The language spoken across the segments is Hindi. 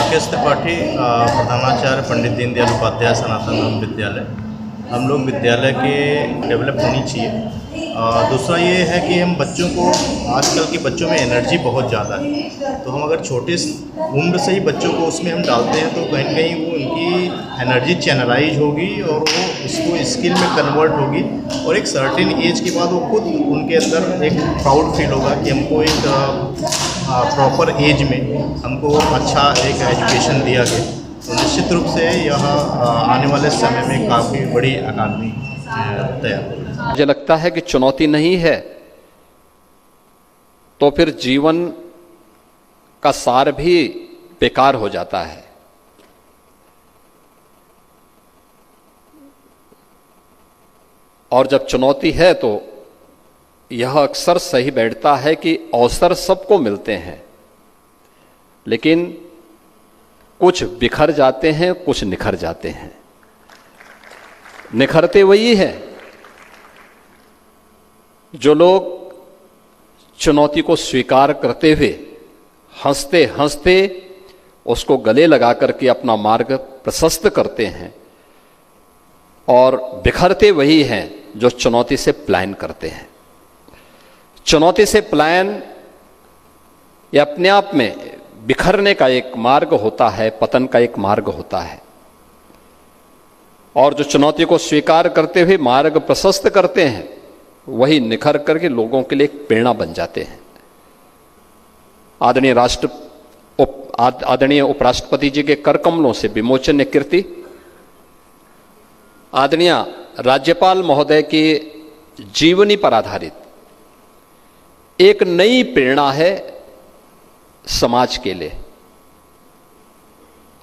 राकेश त्रिपाठी, प्रधानाचार्य पंडित दीनदयाल उपाध्याय सनातन धर्म विद्यालय। हम लोग विद्यालय के डेवलप होनी चाहिए। दूसरा ये है कि हम बच्चों को, आजकल के बच्चों में एनर्जी बहुत ज़्यादा है, तो हम अगर छोटे उम्र से ही बच्चों को उसमें हम डालते हैं तो कहीं ना कहीं वो उनकी एनर्जी चैनलाइज होगी और वो इसको स्किल में कन्वर्ट होगी, और एक सर्टेन एज के बाद वो खुद उनके अंदर एक प्राउड फील होगा कि हमको एक प्रॉपर एज में हमको अच्छा एक एजुकेशन दिया गया। तो निश्चित रूप से यह आने वाले समय में काफ़ी बड़ी अकादमी तैयार होगी। मुझे लगता है कि चुनौती नहीं है तो फिर जीवन का सार भी बेकार हो जाता है। और जब चुनौती है तो यह अक्सर सही बैठता है कि अवसर सबको मिलते हैं, लेकिन कुछ बिखर जाते हैं, कुछ निखर जाते हैं। निखरते वही है जो लोग चुनौती को स्वीकार करते हुए हंसते हंसते उसको गले लगा करके अपना मार्ग प्रशस्त करते हैं, और बिखरते वही हैं जो चुनौती से पलायन करते हैं। चुनौती से पलायन ये अपने आप में बिखरने का एक मार्ग होता है, पतन का एक मार्ग होता है। और जो चुनौती को स्वीकार करते हुए मार्ग प्रशस्त करते हैं वही निखर करके लोगों के लिए एक प्रेरणा बन जाते हैं। आदरणीय उपराष्ट्रपति जी के कर कमलों से विमोचन कीर्ति, आदरणीय राज्यपाल महोदय की जीवनी पर आधारित एक नई प्रेरणा है समाज के लिए,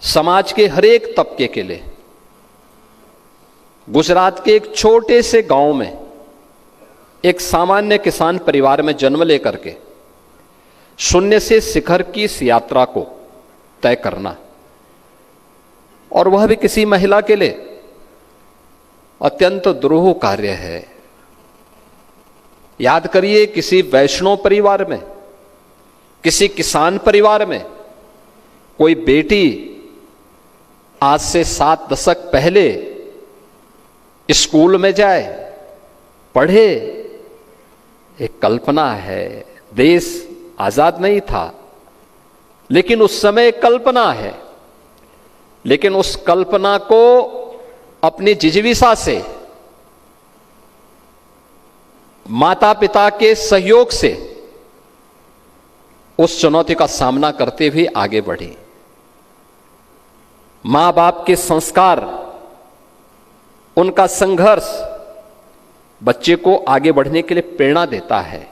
समाज के हर एक तबके के लिए। गुजरात के एक छोटे से गांव में एक सामान्य किसान परिवार में जन्म लेकर के शून्य से शिखर की इस यात्रा को तय करना, और वह भी किसी महिला के लिए अत्यंत दुरूह कार्य है। याद करिए, किसी वैष्णव परिवार में, किसी किसान परिवार में कोई बेटी आज से 7 दशक पहले स्कूल में जाए, पढ़े, एक कल्पना है। देश आजाद नहीं था, लेकिन उस समय कल्पना है। लेकिन उस कल्पना को अपनी जिजीविषा से, माता पिता के सहयोग से उस चुनौती का सामना करते हुए आगे बढ़ी। मां बाप के संस्कार, उनका संघर्ष बच्चे को आगे बढ़ने के लिए प्रेरणा देता है।